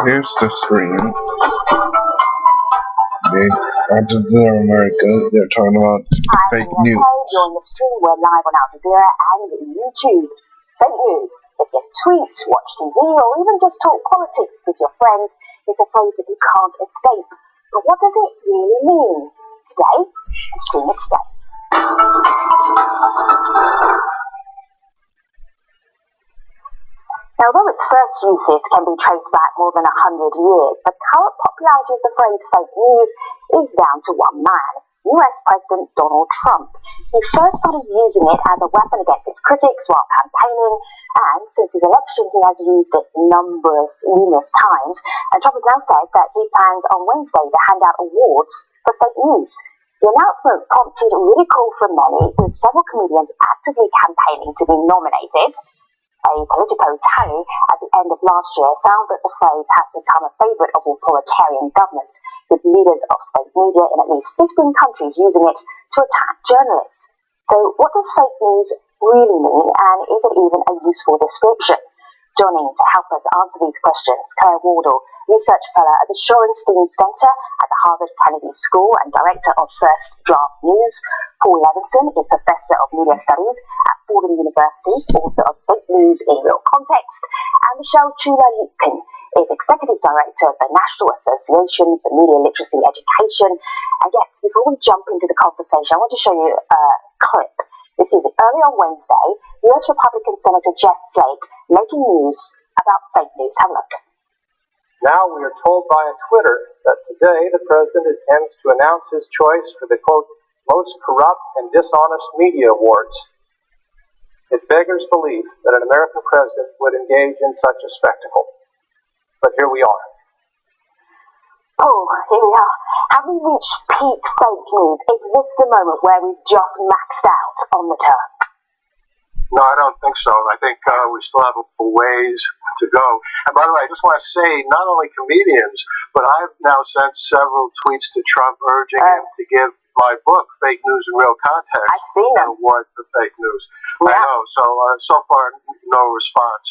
Here's the screen. Al Jazeera America, they're talking about fake news. You're in the stream. We're live on Al Jazeera and YouTube. Fake news. If you tweet, watch TV, or even just talk politics with your friends, it's a phrase that you can't escape. But what does it really mean? Today, the stream explains. Now, although its first uses can be traced back more than 100 years, the current popularity of the phrase fake news is down to one man, US President Donald Trump. He first started using it as a weapon against his critics while campaigning, and since his election he has used it numerous times, and Trump has now said that he plans on Wednesday to hand out awards for fake news. The announcement prompted ridicule from many, with several comedians actively campaigning to be nominated. A Politico tally at the end of last year found that the phrase has become a favourite of authoritarian governments, with leaders of state media in at least 15 countries using it to attack journalists. So what does fake news really mean, and is it even a useful description? Joining to help us answer these questions, Claire Wardle, Research Fellow at the Shorenstein Center at the Harvard Kennedy School and Director of First Draft News. Paul Levinson is Professor of Media Studies at Fordham University, author of Fake News in Real Context, and Michelle Chula-Lipkin is Executive Director of the National Association for Media Literacy Education. And yes, before we jump into the conversation, I want to show you a clip. This is early on Wednesday, US Republican Senator Jeff Flake making news about fake news. Have a look. Now we are told via Twitter that today the president intends to announce his choice for the, quote, most corrupt and dishonest media awards. It beggars belief that an American president would engage in such a spectacle. But here we are. Oh, here we are. Have we reached peak fake news? Is this the moment where we've just maxed out on the term? No, I don't think so. I think we still have a ways to go. And by the way, I just want to say, not only comedians, but I've now sent several tweets to Trump urging him to give my book, Fake News in Real Context, I've seen an award for fake news. Yeah. I know. So far, no response.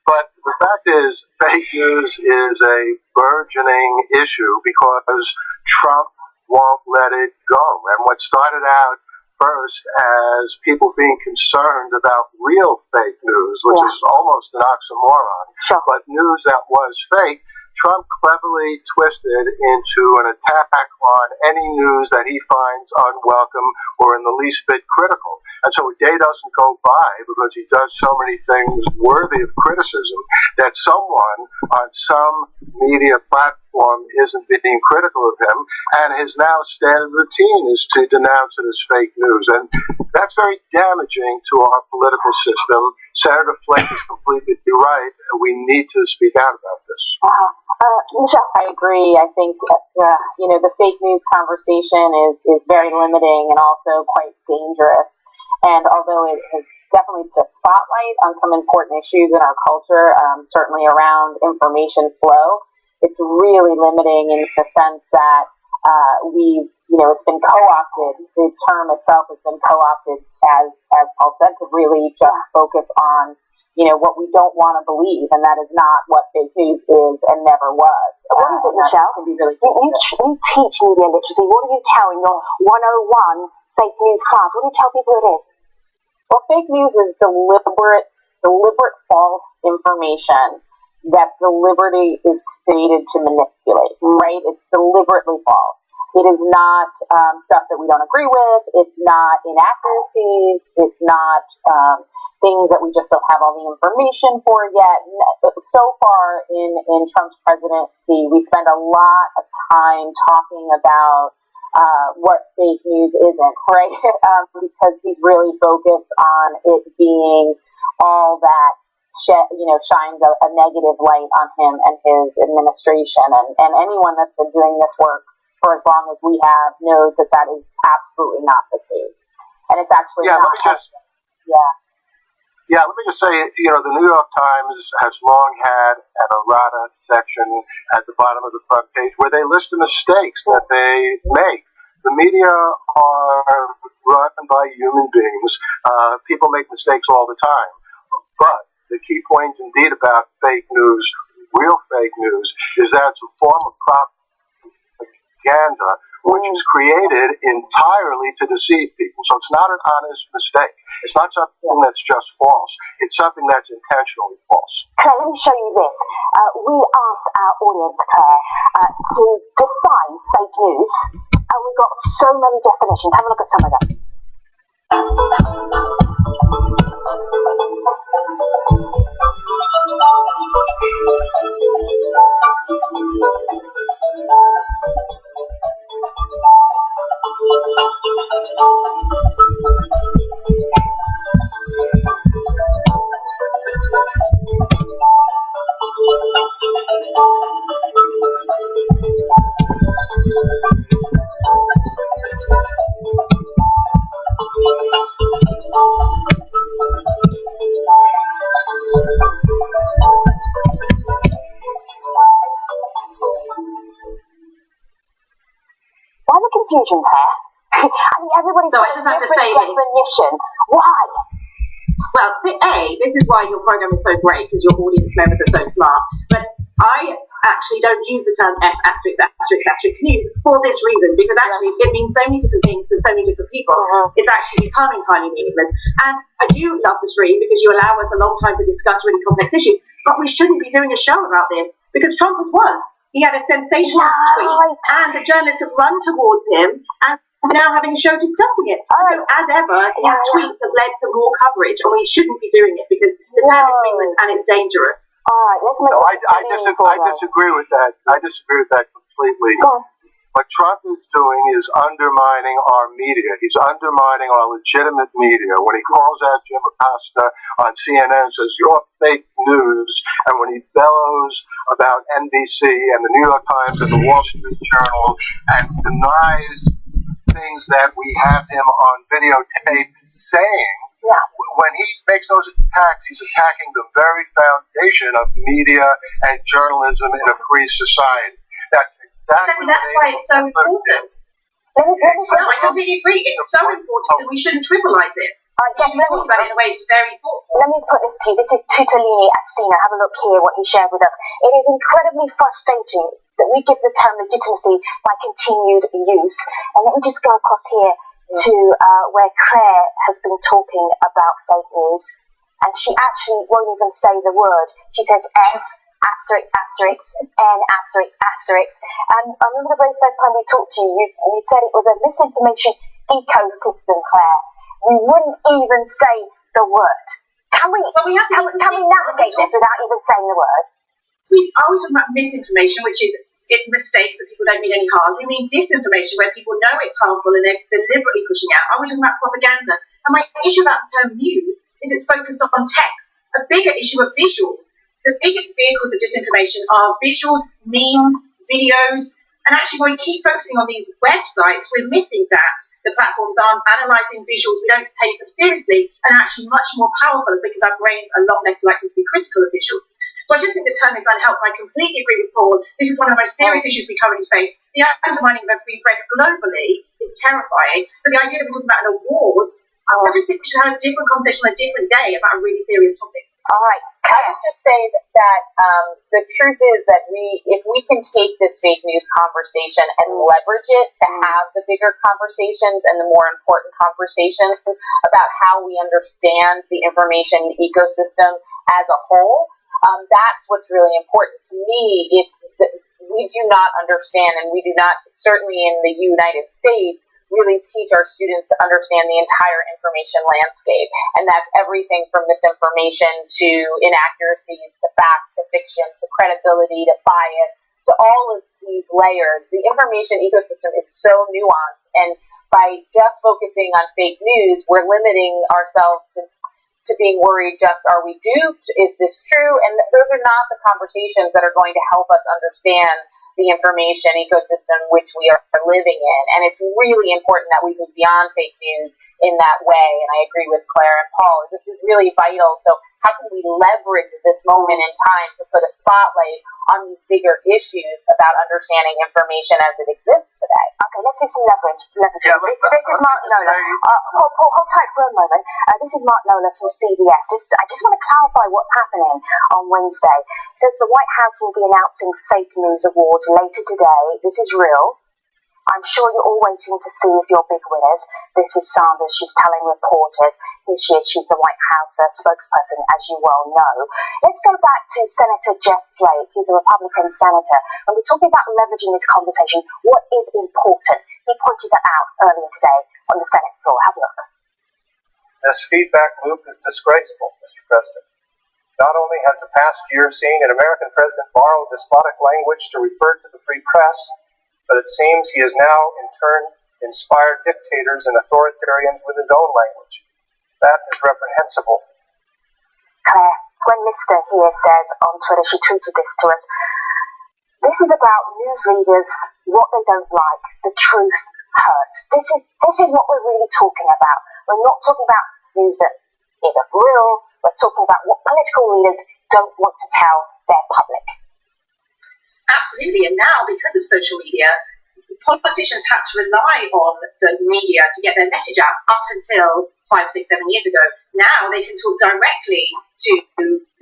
But the fact is, fake news is a burgeoning issue because Trump won't let it go. And what started out first as people being concerned about real fake news, which is almost an oxymoron, but news that was fake, Trump cleverly twisted into an attack on any news that he finds unwelcome or in the least bit critical. And so a day doesn't go by, because he does so many things worthy of criticism, that someone on some media platform isn't being critical of him, and his now standard routine is to denounce it as fake news. And that's very damaging to our political system. Senator Flake is completely right, and we need to speak out about this. Michelle, I agree. I think the fake news conversation is very limiting and also quite dangerous. And although it has definitely put a spotlight on some important issues in our culture, certainly around information flow, it's really limiting in the sense that it's been co-opted. The term itself has been co-opted, as Paul said, to really just focus on what we don't want to believe, and that is not what fake news is and never was. What is it, Michelle? Can be really you teach media literacy. What do you tell in your 101 fake news class? What do you tell people it is? Well, fake news is deliberate false information that deliberately is created to manipulate, right? It's deliberately false. It is not stuff that we don't agree with. It's not inaccuracies. It's not things that we just don't have all the information for yet. So far in Trump's presidency, we spend a lot of time talking about what fake news isn't, right? Because he's really focused on it being all that shines a negative light on him and his administration. And anyone that's been doing this work for as long as we have knows that that is absolutely not the case. And it's actually not. Let me just say, the New York Times has long had an errata section at the bottom of the front page where they list the mistakes that they make. The media are run by human beings. People make mistakes all the time. But the key point indeed about fake news real fake news is that it's a form of propaganda which is created entirely to deceive people. So it's not an honest mistake. It's not something that's just false. It's something that's intentionally false. Claire, let me show you this. We asked our audience, Claire, to define fake news, and we got so many definitions. Have a look at some of them. Why the confusion, Claire? I mean, everybody's So I got just a have to different say this. definition. Why? Well, this is why your program is so great, because your audience members are so smart. But I actually don't use the term F asterisk asterisk asterisk news for this reason, because actually it means so many different things to so many different people. It's actually become entirely meaningless. And I do love the stream because you allow us a long time to discuss really complex issues, but we shouldn't be doing a show about this because Trump has won. He had a sensationalist tweet, and the journalists have run towards him, and we're now having a show discussing it. So, as ever, his tweets have led to more coverage, and we shouldn't be doing it because the term is meaningless and it's dangerous. All right, let's make I disagree with that. I disagree with that completely. What Trump is doing is undermining our media. He's undermining our legitimate media. When he calls out Jim Acosta on CNN and says, "You're fake news," and when he bellows about NBC and the New York Times and the Wall Street Journal and denies things that we have him on videotape saying, when he makes those attacks, he's attacking the very foundation of media and journalism in a free society. That's exactly that's why it's so important. No, I completely agree. It's so important that we shouldn't trivialize it. We should talk about it in a way it's very thoughtful. Let me put this to you. This is Tutalini Asina. Have a look here, what he shared with us. It is incredibly frustrating that we give the term legitimacy by continued use. And let me just go across here to where Claire has been talking about fake news. And she actually won't even say the word. She says F asterisk asterisk N asterisk asterisk. And I remember the very first time we talked to you, you said it was a misinformation ecosystem, Claire. You wouldn't even say the word. Can we navigate this without even saying the word? I was talking about misinformation, which is mistakes that people don't mean any harm. We mean disinformation, where people know it's harmful and they're deliberately pushing out. I was talking about propaganda. And my issue about the term news is it's focused on text. A bigger issue of visuals. The biggest vehicles of disinformation are visuals, memes, videos, and actually when we keep focusing on these websites, we're missing that. The platforms aren't analysing visuals, we don't take them seriously, and actually much more powerful because our brains are a lot less likely to be critical of visuals. So I just think the term is unhelpful. I completely agree with Paul. This is one of the most serious issues we currently face. The undermining of free press globally is terrifying. So the idea that we're talking about an awards, I just think we should have a different conversation on a different day about a really serious topic. All right. I would just say that the truth is that if we can take this fake news conversation and leverage it to have the bigger conversations and the more important conversations about how we understand the information ecosystem as a whole, that's what's really important to me. It's that we do not understand, and we do not, certainly in the United States, really teach our students to understand the entire information landscape. And that's everything from misinformation to inaccuracies to fact to fiction to credibility to bias to all of these layers. The information ecosystem is so nuanced, and by just focusing on fake news, we're limiting ourselves to being worried just, are we duped? Is this true? And those are not the conversations that are going to help us understand the information ecosystem which we are living in. And it's really important that we move beyond fake news in that way. And I agree with Claire and Paul. This is really vital. So how can we leverage this moment in time to put a spotlight on these bigger issues about understanding information as it exists today? Okay, let's do some leverage. Yeah, this is Mark Lola. Hold tight for a moment. This is Mark Lola from CBS. I just want to clarify what's happening on Wednesday. It says the White House will be announcing fake news awards later today. This is real. I'm sure you're all waiting to see if you're big winners. This is Sanders. She's telling reporters. Here she is. She's the White House spokesperson, as you well know. Let's go back to Senator Jeff Flake. He's a Republican senator. When we're talking about leveraging this conversation, what is important? He pointed that out earlier today on the Senate floor. Have a look. This feedback loop is disgraceful, Mr. President. Not only has the past year seen an American president borrow despotic language to refer to the free press, but it seems he has now, in turn, inspired dictators and authoritarians with his own language. That is reprehensible. Claire, Gwen Lister here says on Twitter, she tweeted this to us, this is about news leaders, what they don't like. The truth hurts. This is what we're really talking about. We're not talking about news that isn't real. We're talking about what political leaders don't want to tell their public. Absolutely, and now because of social media, politicians had to rely on the media to get their message out up until 5, 6, 7 years ago. Now they can talk directly to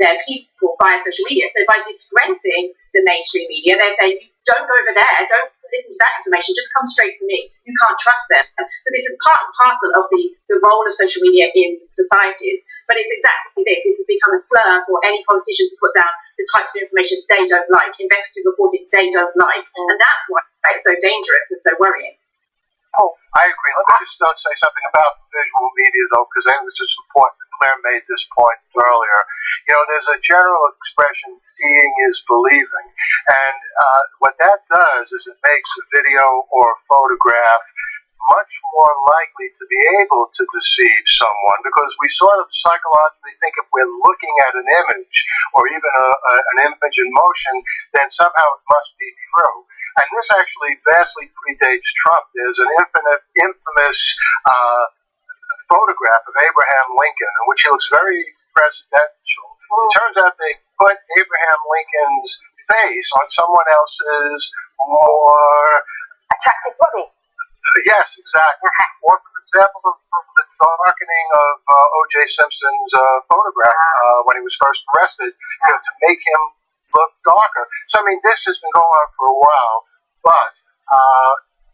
their people via social media. So by discrediting the mainstream media, they say, don't go over there, don't listen to that information, just come straight to me. You can't trust them. So this is part and parcel of the role of social media in societies. But it's exactly this. This has become a slur for any politician to put down the types of information they don't like, investigative reporting they don't like. And that's why it's so dangerous and so worrying. I agree. Let me just say something about visual media, though, because I think this is important. Claire made this point earlier. You know, there's a general expression, seeing is believing. And what that does is it makes a video or a photograph much more likely to be able to deceive someone, because we sort of psychologically think if we're looking at an image or even an image in motion, then somehow it must be true. And this actually vastly predates Trump. There's an infamous photograph of Abraham Lincoln, in which he looks very presidential. It turns out they put Abraham Lincoln's face on someone else's more attractive body. Yes, exactly. Or, for example, the darkening of O.J. Simpson's photograph when he was first arrested, to make him look darker. So, I mean, this has been going on for a while, but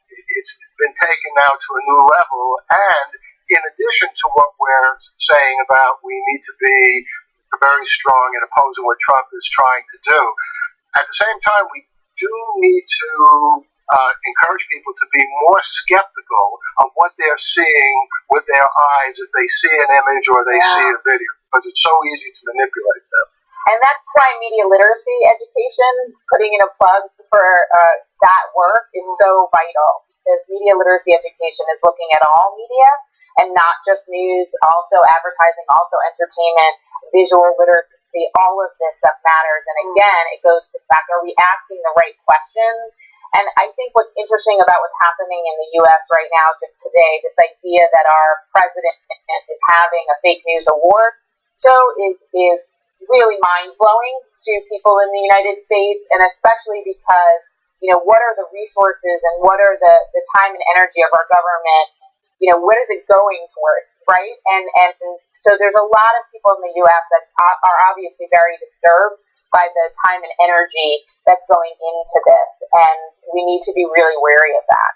it's been taken now to a new level. And in addition to what we're saying about we need to be very strong in opposing what Trump is trying to do, at the same time, we do need to encourage people to be more skeptical of what they're seeing with their eyes if they see an image or they see a video, because it's so easy to manipulate them. And that's why media literacy education, putting in a plug for that work, is so vital, because media literacy education is looking at all media and not just news, also advertising, also entertainment, visual literacy. All of this stuff matters. And again, it goes to the fact, are we asking the right questions? And I think what's interesting about what's happening in the U.S. right now, just today, this idea that our president is having a fake news award show is really mind-blowing to people in the United States, and especially because, you know, what are the resources and what are the time and energy of our government? You know, what is it going towards, right? And so there's a lot of people in the U.S. that are obviously very disturbed by the time and energy that's going into this, and we need to be really wary of that.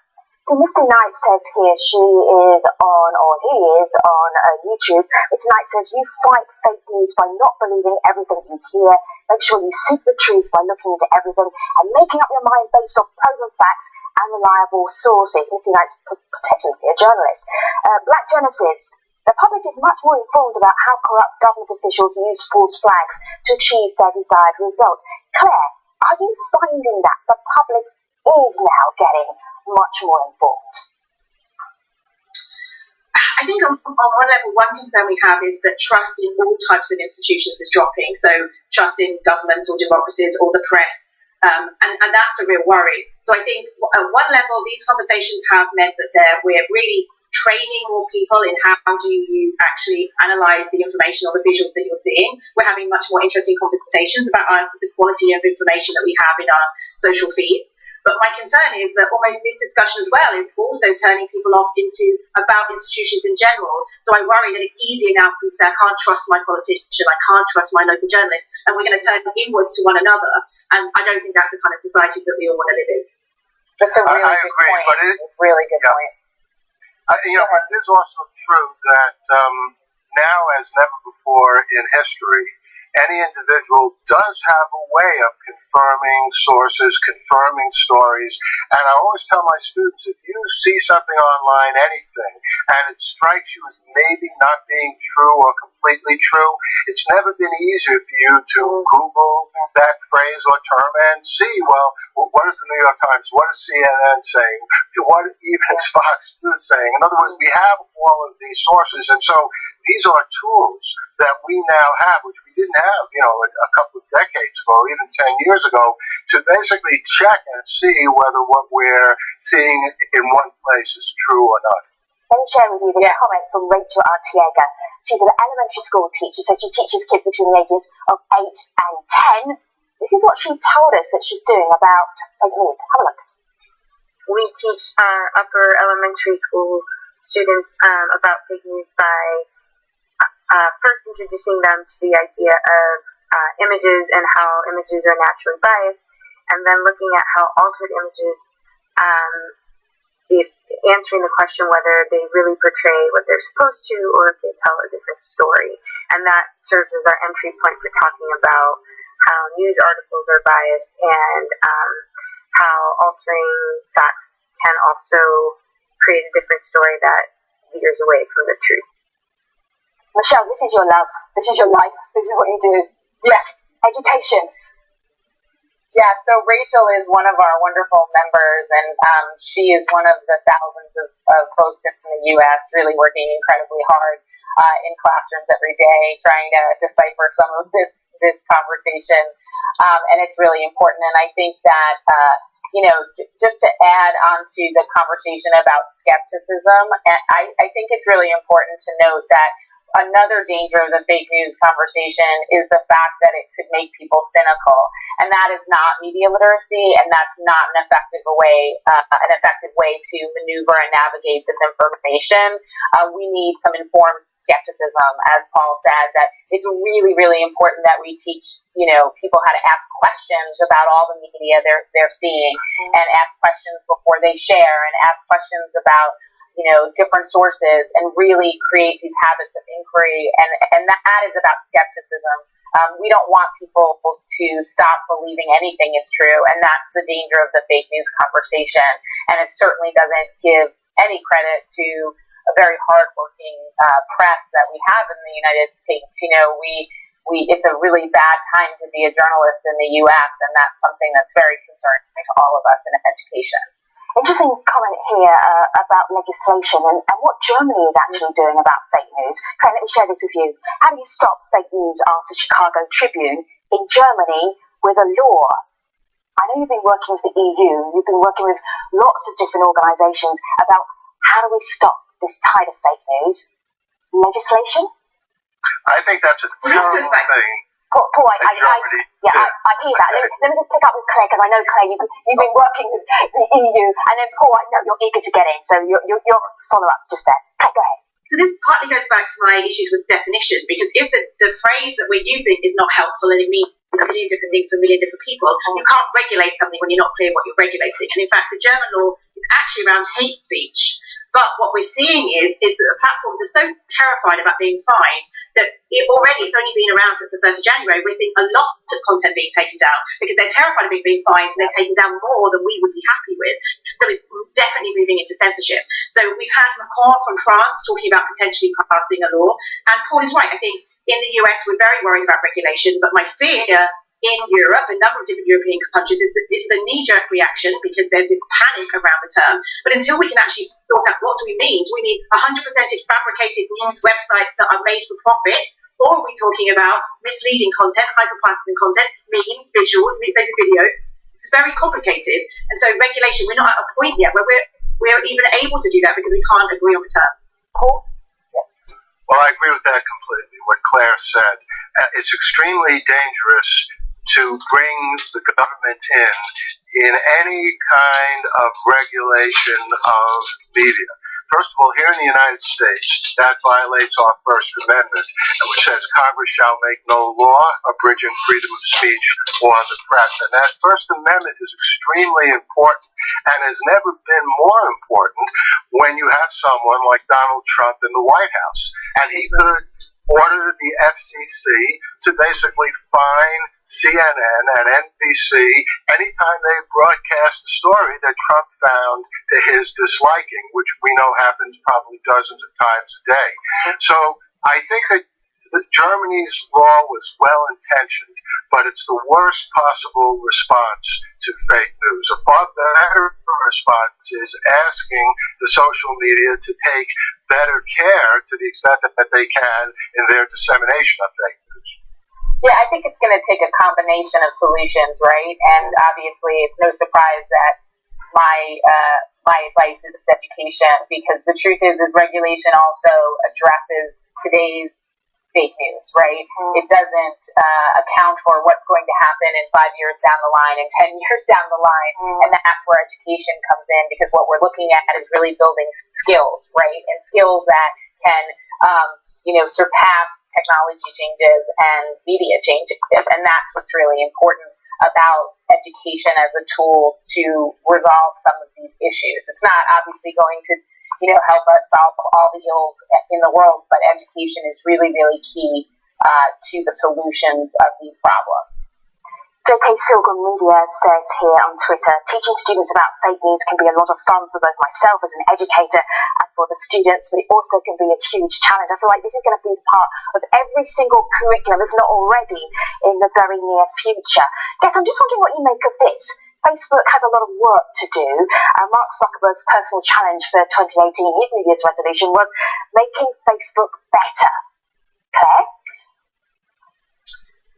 So Mr. Knight says here she is on, or he is on YouTube. Mr. Knight says you fight fake news by not believing everything you hear. Make sure you seek the truth by looking into everything and making up your mind based on proven facts and reliable sources. Mr. Knight's technically a journalist. Black Genesis. The public is much more informed about how corrupt government officials use false flags to achieve their desired results. Claire, are you finding that the public is now getting much more informed? I think on one level, one concern we have is that trust in all types of institutions is dropping. So trust in governments or democracies or the press And that's a real worry. So I think at one level, these conversations have meant that we're really training more people in how do you actually analyze the information or the visuals that you're seeing. We're having much more interesting conversations about the quality of information that we have in our social feeds. But my concern is that almost this discussion as well is also turning people off about institutions in general. So I worry that it's easier now for people to say, I can't trust my politician, I can't trust my local journalist, and we're going to turn inwards to one another. And I don't think that's the kind of society that we all want to live in. That's a really good agree, point. but Really good point. But it is also true that now, as never before in history, any individual does have a way of confirming sources, confirming stories. And I always tell my students, if you see something online, anything, and it strikes you as maybe not being true or completely true, it's never been easier for you to Google that phrase or term and see, well, what is the New York Times? What is CNN saying? What even is Fox News saying? In other words, we have all of these sources, and so these are tools that we now have, which we didn't have, a couple of decades ago, or even 10 years ago, to basically check and see whether what we're seeing in one place is true or not. Let me share with you this comment from Rachel Artiega. She's an elementary school teacher, so she teaches kids between the ages of 8 and 10. This is what she told us that she's doing about fake news. Have a look. We teach our upper elementary school students about fake news by first introducing them to the idea of images and how images are naturally biased, and then looking at how altered images, if answering the question whether they really portray what they're supposed to or if they tell a different story. And that serves as our entry point for talking about how news articles are biased and how altering facts can also create a different story that veers away from the truth. Michelle, this is your love. This is your life. This is what you do. Yes. Education. Yeah, so Rachel is one of our wonderful members, and she is one of the thousands of folks in the U.S. really working incredibly hard in classrooms every day, trying to decipher some of this conversation, and it's really important. And I think that, just to add on to the conversation about skepticism, I think it's really important to note that another danger of the fake news conversation is the fact that it could make people cynical, and that is not media literacy, and that's not an effective way to maneuver and navigate this information. We need some informed skepticism, as Paul said, that it's really, really important that we teach people how to ask questions about all the media they're seeing, and ask questions before they share, and ask questions about different sources, and really create these habits of inquiry. And that is about skepticism. We don't want people to stop believing anything is true, and that's the danger of the fake news conversation. And it certainly doesn't give any credit to a very hardworking press that we have in the United States. It's a really bad time to be a journalist in the U.S., and that's something that's very concerning to all of us in education. Interesting comment here about legislation and what Germany is actually doing about fake news. Okay, let me share this with you. How do you stop fake news, asked the Chicago Tribune, in Germany with a law? I know you've been working with the EU, you've been working with lots of different organisations about how do we stop this tide of fake news? Legislation? I think that's a terrible thing. Paul, I hear that. Let me just pick up with Claire, because I know, Claire, you've been working with the EU, and then Paul, I know you're eager to get in, so your follow-up just there. Claire, go ahead. So this partly goes back to my issues with definition, because if the phrase that we're using is not helpful and it means a million different things to a million different people, you can't regulate something when you're not clear what you're regulating. And in fact, the German law is actually around hate speech. But what we're seeing is that the platforms are so terrified about being fined that it's only been around since the 1st of January. We're seeing a lot of content being taken down because they're terrified of being fined, and they're taking down more than we would be happy with. So it's definitely moving into censorship. So we've had Macron from France talking about potentially passing a law. And Paul is right. I think in the US we're very worried about regulation, but my fear in Europe, a number of different European countries, this is a knee-jerk reaction because there's this panic around the term. But until we can actually sort out what do we mean? Do we mean 100% fabricated news websites that are made for profit? Or are we talking about misleading content, hyper-partisan content, memes, visuals, basic video, It's very complicated. And so regulation, we're not at a point yet where we're even able to do that because we can't agree on the terms. Paul? Well, I agree with that completely, what Claire said. It's extremely dangerous to bring the government in any kind of regulation of media. First of all, here in the United States, that violates our First Amendment, which says Congress shall make no law abridging freedom of speech or the press. And that First Amendment is extremely important and has never been more important when you have someone like Donald Trump in the White House. And he could order the FCC to basically fine CNN and NBC anytime they broadcast a story that Trump found to his disliking, which we know happens probably dozens of times a day. So I think that Germany's law was well-intentioned, but it's the worst possible response to fake news. A far better response is asking the social media to take better care to the extent that they can in their dissemination of fake news. Yeah, I think it's going to take a combination of solutions, right? And obviously, it's no surprise that my advice is education, because the truth is regulation also addresses today's fake news, right? It doesn't account for what's going to happen in 5 years down the line and 10 years down the line, and that's where education comes in, because what we're looking at is really building skills, right? And skills that can, surpass technology changes and media changes, and that's what's really important about education as a tool to resolve some of these issues. It's not obviously going to help us solve all the ills in the world, but education is really, really key to the solutions of these problems. JK Silgram Media says here on Twitter, teaching students about fake news can be a lot of fun for both myself as an educator and for the students, but it also can be a huge challenge. I feel like this is going to be part of every single curriculum, if not already, in the very near future. Guess I'm just wondering what you make of this. Facebook has a lot of work to do. Mark Zuckerberg's personal challenge for 2018, his New Year's resolution, was making Facebook better. Claire?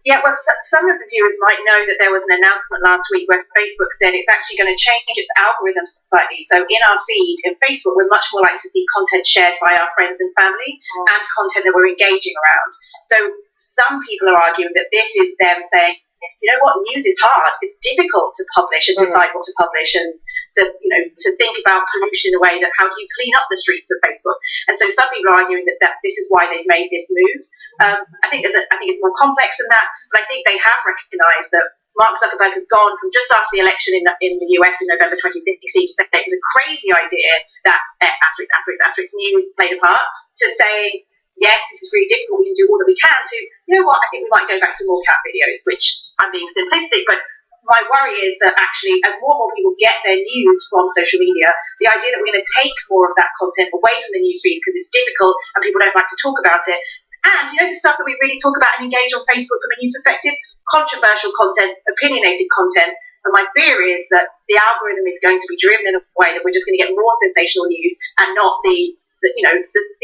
Yeah, well, some of the viewers might know that there was an announcement last week where Facebook said it's actually going to change its algorithm slightly. So in our feed, in Facebook, we're much more likely to see content shared by our friends and family and content that we're engaging around. So some people are arguing that this is them saying, you know what, news is hard. It's difficult to publish and decide what to publish and to think about pollution in a way that how do you clean up the streets of Facebook. And so some people are arguing that this is why they've made this move. I think it's more complex than that, but I think they have recognised that Mark Zuckerberg has gone from just after the election in the US in November 2016 to say it was a crazy idea that asterisk news played a part, to saying, yes, this is really difficult, we can do all that we can, to, you know what, I think we might go back to more cat videos, which I'm being simplistic, but my worry is that actually as more and more people get their news from social media, the idea that we're going to take more of that content away from the newsfeed because it's difficult and people don't like to talk about it. And, the stuff that we really talk about and engage on Facebook from a news perspective, controversial content, opinionated content. And my fear is that the algorithm is going to be driven in a way that we're just going to get more sensational news and not the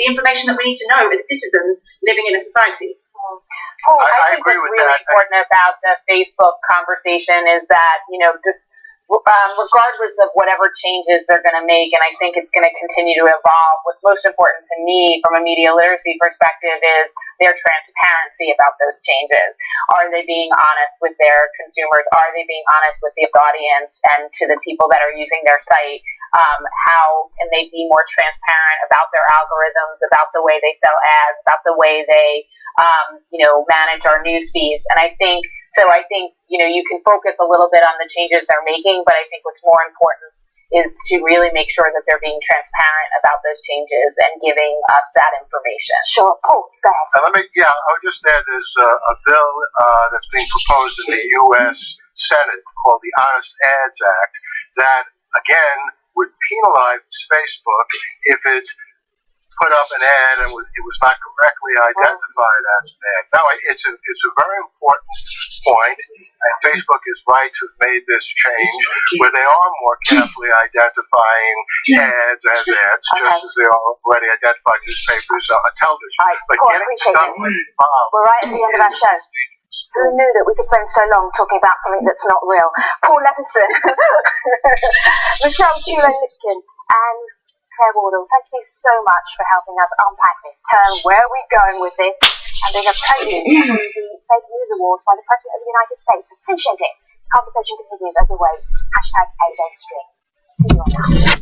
information that we need to know as citizens living in a society. Paul, I think what's really important about the Facebook conversation is that, just regardless of whatever changes they're going to make, and I think it's going to continue to evolve, what's most important to me from a media literacy perspective is their transparency about those changes. Are they being honest with their consumers? Are they being honest with the audience and to the people that are using their site? How can they be more transparent about their algorithms, about the way they sell ads, about the way they manage our news feeds? And I think you can focus a little bit on the changes they're making, but I think what's more important is to really make sure that they're being transparent about those changes and giving us that information. Sure. Paul, go ahead. I would just add there's a bill that's being proposed in the U.S. Senate called the Honest Ads Act that, again, would penalize Facebook if it put up an ad and it was not correctly identified as an ad. Now, it's a very important point, and Facebook is right to have made this change where they are more carefully identifying ads as ads, just as they already identified newspapers on television. But getting someone involved. We're right at the end of our show. Who knew that we could spend so long talking about something that's not real? Paul Levinson, Michelle Tulin-Lipkin, and Claire Wardle, thank you so much for helping us unpack this term. Where are we going with this? And being a prelude to the Fake News Awards by the President of the United States. Appreciate it. Conversation continues as always. #AJString. See you on that.